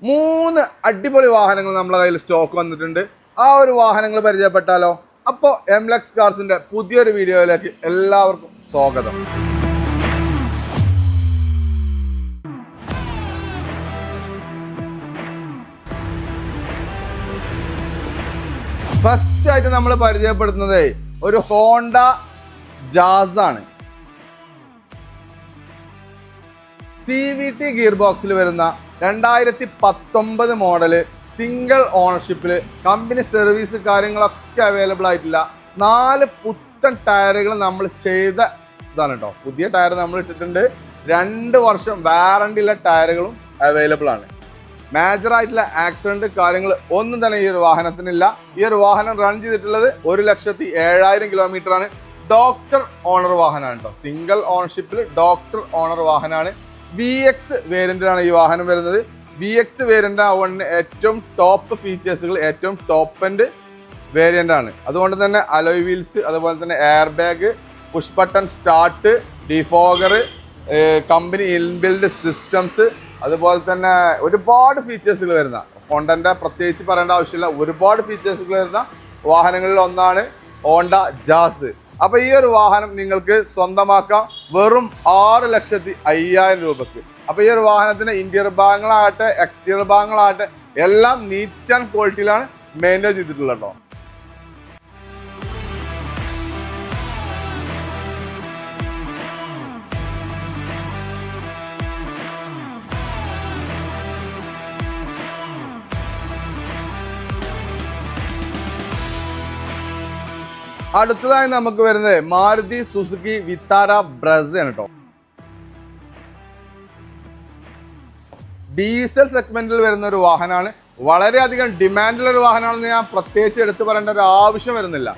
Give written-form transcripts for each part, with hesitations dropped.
മൂന്ന് അടിപൊളി വാഹനങ്ങൾ നമ്മുടെ കയ്യിൽ സ്റ്റോക്ക് വന്നിട്ടുണ്ട്. ആ ഒരു വാഹനങ്ങൾ പരിചയപ്പെട്ടാലോ? അപ്പോൾ എംലക്സ് കാർസിന്റെ പുതിയൊരു വീഡിയോയിലേക്ക് എല്ലാവർക്കും സ്വാഗതം. ഫസ്റ്റ് ആയിട്ട് നമ്മൾ പരിചയപ്പെടുത്തുന്നത് ഒരു ഹോണ്ട ജാസ് ആണ്. CVT ഗിയർ ബോക്സിൽ വരുന്ന 2019 മോഡല്, സിംഗിൾ ഓണർഷിപ്പിൽ, കമ്പനി സർവീസ് കാര്യങ്ങളൊക്കെ അവൈലബിൾ ആയിട്ടില്ല. 4 പുത്തൻ ടയറുകൾ നമ്മൾ ചെയ്ത ഇതാണ് കേട്ടോ. പുതിയ ടയർ നമ്മൾ ഇട്ടിട്ടുണ്ട്. 2 വർഷം വാറണ്ടി ഉള്ള ടയറുകളും അവൈലബിൾ ആണ്. മേജറായിട്ടുള്ള ആക്സിഡന്റ് കാര്യങ്ങൾ ഒന്നും തന്നെ ഈ ഒരു വാഹനത്തിനില്ല. ഈ ഒരു വാഹനം റൺ ചെയ്തിട്ടുള്ളത് 1,07,000 കിലോമീറ്റർ ആണ്. ഡോക്ടർ ഓണർ വാഹനമാണ് കേട്ടോ. സിംഗിൾ ഓണർഷിപ്പിൽ ഡോക്ടർ ഓണർ വാഹനമാണ്. VX വേരിയന്റിലാണ് ഈ വാഹനം വരുന്നത്. VX വേരിയന്റ് ആവുന്ന ഏറ്റവും ടോപ്പ് ഫീച്ചേഴ്സുകൾ, ഏറ്റവും ടോപ്പ് എൻഡ് വേരിയന്റ് ആണ്. അതുകൊണ്ട് തന്നെ അലോയ് വീൽസ്, അതുപോലെ തന്നെ air bag, push button start, defogger, company inbuilt systems, അതുപോലെ തന്നെ ഒരുപാട് ഫീച്ചേഴ്സുകൾ വരുന്ന, ഹോണ്ടൻ്റെ പ്രത്യേകിച്ച് പറയേണ്ട ആവശ്യമില്ല, ഒരുപാട് ഫീച്ചേഴ്സുകൾ വരുന്ന വാഹനങ്ങളിൽ ഒന്നാണ് ഹോണ്ട ജാസ്. അപ്പോൾ ഈ ഒരു വാഹനം നിങ്ങൾക്ക് സ്വന്തമാക്കാം വെറും 6,05,000 രൂപയ്ക്ക്. അപ്പോൾ ഈ ഒരു വാഹനത്തിന് ഇന്റീരിയർ ഭാഗങ്ങളാകട്ടെ എക്സ്റ്റീരിയർ ഭാഗങ്ങളാകട്ടെ എല്ലാം നീറ്റ് ആൻഡ് ക്വാളിറ്റിയിലാണ് മെയിൻറ്റെയിൻ ചെയ്തിട്ടുള്ളത് കേട്ടോ. അടുത്തതായി നമുക്ക് വരുന്നത് മാരുതി സുസുക്കി വിത്താര ബ്രസ് ആണ് കേട്ടോ. ഡീസൽ സെഗ്മെന്റിൽ വരുന്ന ഒരു വാഹനമാണ്. വളരെയധികം ഡിമാൻഡുള്ള ഒരു വാഹനമാണെന്ന് ഞാൻ പ്രത്യേകിച്ച് എടുത്തു പറയേണ്ട ഒരു ആവശ്യം വരുന്നില്ല.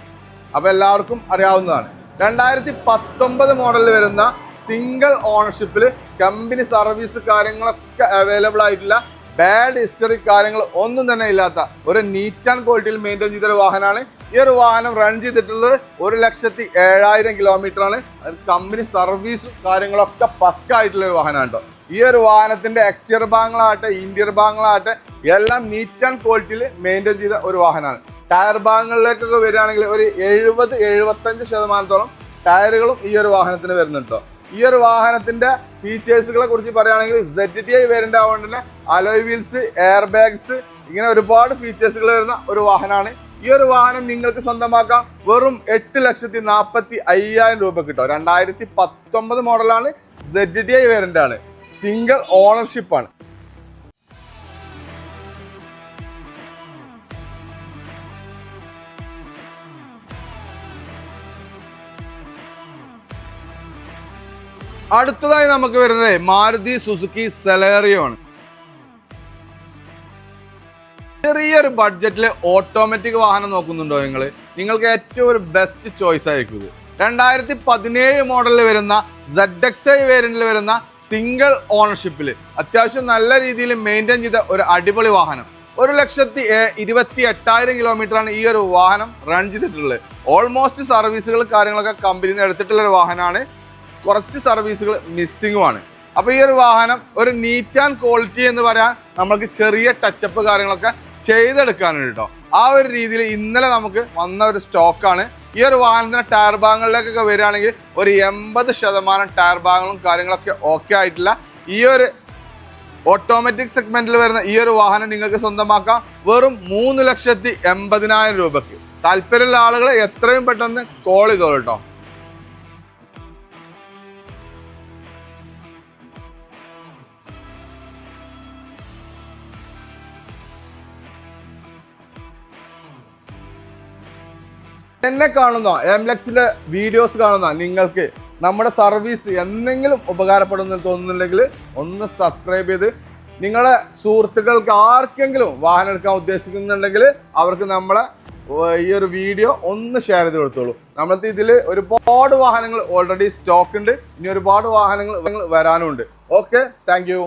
അപ്പോൾ എല്ലാവർക്കും അറിയാവുന്നതാണ്. 2019 മോഡലിൽ വരുന്ന സിംഗിൾ ഓണർഷിപ്പിൽ, കമ്പനി സർവീസ് കാര്യങ്ങളൊക്കെ അവൈലബിൾ ആയിട്ടില്ല. ബാഡ് ഹിസ്റ്ററി കാര്യങ്ങൾ ഒന്നും തന്നെ ഇല്ലാത്ത ഒരു നീറ്റ് ആൻഡ് ക്വാളിറ്റിയിൽ മെയിൻറ്റെയിൻ ചെയ്തൊരു വാഹനമാണ്. ഈ ഒരു വാഹനം റൺ ചെയ്തിട്ടുള്ളത് 1,07,000 കിലോമീറ്റർ ആണ്. കമ്പനി സർവീസും കാര്യങ്ങളൊക്കെ പക്ക ആയിട്ടുള്ള ഒരു വാഹനമാണ് കേട്ടോ. ഈ ഒരു വാഹനത്തിന്റെ എക്സ്റ്റീരിയർ ഭാഗങ്ങളാകട്ടെ ഇന്റീരിയർ ഭാഗങ്ങളാകട്ടെ എല്ലാം നീറ്റ് ആൻഡ് ക്വാളിറ്റിയിൽ മെയിൻറ്റെയിൻ ചെയ്ത ഒരു വാഹനമാണ്. ടയർ ഭാഗങ്ങളിലേക്കൊക്കെ വരികയാണെങ്കിൽ ഒരു 70-75% ടയറുകളും ഈ ഒരു വാഹനത്തിന് വരുന്നുണ്ട് കേട്ടോ. ഈ ഒരു വാഹനത്തിന്റെ ഫീച്ചേഴ്സുകളെ കുറിച്ച് പറയുകയാണെങ്കിൽ ZTI വേരിയന്റ് ആവുകൊണ്ട് തന്നെ അലോയ് വീൽസ്, എയർ ബാഗ്സ്, ഇങ്ങനെ ഒരുപാട് ഫീച്ചേഴ്സുകൾ വരുന്ന ഒരു വാഹനമാണ്. ഈ ഒരു വാഹനം നിങ്ങൾക്ക് സ്വന്തമാക്കാം വെറും 8,45,000 രൂപ കിട്ടും. 2019 മോഡലാണ്. ZTI വേരിയന്റ് ആണ്. സിംഗിൾ ഓണർഷിപ്പ് ആണ്. അടുത്തതായി നമുക്ക് വരുന്നത് മാരുതി സുസുക്കി സെലേറിയോ ആണ്. ചെറിയൊരു ബഡ്ജറ്റിൽ ഓട്ടോമാറ്റിക് വാഹനം നോക്കുന്നുണ്ടോ നിങ്ങൾക്ക് ഏറ്റവും ഒരു ബെസ്റ്റ് ചോയ്സ് ആയിരിക്കും ഇത്. 2017 മോഡലിൽ വരുന്ന ZXi വേരിയന്റിൽ വരുന്ന സിംഗിൾ ഓണർഷിപ്പിൽ അത്യാവശ്യം നല്ല രീതിയിൽ മെയിൻറ്റെയിൻ ചെയ്ത ഒരു അടിപൊളി വാഹനം. 1,28,000 കിലോമീറ്റർ ആണ് ഈ ഒരു വാഹനം റൺ ചെയ്തിട്ടുള്ളത്. ഓൾമോസ്റ്റ് സർവീസുകൾ കാര്യങ്ങളൊക്കെ കമ്പനിയിൽ നിന്ന് എടുത്തിട്ടുള്ള ഒരു വാഹനമാണ്. കുറച്ച് സർവീസുകൾ മിസ്സിങ്ങുമാണ്. അപ്പോൾ ഈ ഒരു വാഹനം ഒരു നീറ്റ് ആൻഡ് ക്വാളിറ്റി എന്ന് പറയാൻ നമുക്ക് ചെറിയ ടച്ചപ്പ് കാര്യങ്ങളൊക്കെ ചെയ്തെടുക്കാനുണ്ട് കേട്ടോ. ആ ഒരു രീതിയിൽ ഇന്നലെ നമുക്ക് വന്ന ഒരു സ്റ്റോക്കാണ്. ഈ ഒരു വാഹനത്തിന് ടയർ ഭാഗങ്ങളിലേക്കൊക്കെ വരികയാണെങ്കിൽ ഒരു 80% ടയർ ഭാഗങ്ങളും കാര്യങ്ങളൊക്കെ ഓക്കെ ആയിട്ടില്ല. ഈ ഒരു ഓട്ടോമാറ്റിക് സെഗ്മെന്റിൽ വരുന്ന ഈ ഒരു വാഹനം നിങ്ങൾക്ക് സ്വന്തമാക്കാം വെറും 3,80,000 രൂപയ്ക്ക്. താല്പര്യമുള്ള ആളുകൾ എത്രയും പെട്ടെന്ന് കോൾ ചെയ്തോളൂ കേട്ടോ. എന്നെ കാണുന്ന എംലക്സിന്റെ വീഡിയോസ് കാണുന്ന നിങ്ങൾക്ക് നമ്മുടെ സർവീസ് എന്തെങ്കിലും ഉപകാരപ്പെടുമെന്ന് തോന്നുന്നുണ്ടെങ്കിൽ ഒന്ന് സബ്സ്ക്രൈബ് ചെയ്ത് നിങ്ങളെ സുഹൃത്തുക്കൾക്ക് ആർക്കെങ്കിലും വാഹനം എടുക്കാൻ ഉദ്ദേശിക്കുന്നുണ്ടെങ്കിൽ അവർക്ക് നമ്മളെ ഈ ഒരു വീഡിയോ ഒന്ന് ഷെയർ ചെയ്ത് കൊടുത്തോളൂ. നമ്മളത്തെ ഇതിൽ ഒരുപാട് വാഹനങ്ങൾ ഓൾറെഡി സ്റ്റോക്ക് ഉണ്ട്. ഇനി ഒരുപാട് വാഹനങ്ങൾ വരാനുണ്ട്. Okay, thank you.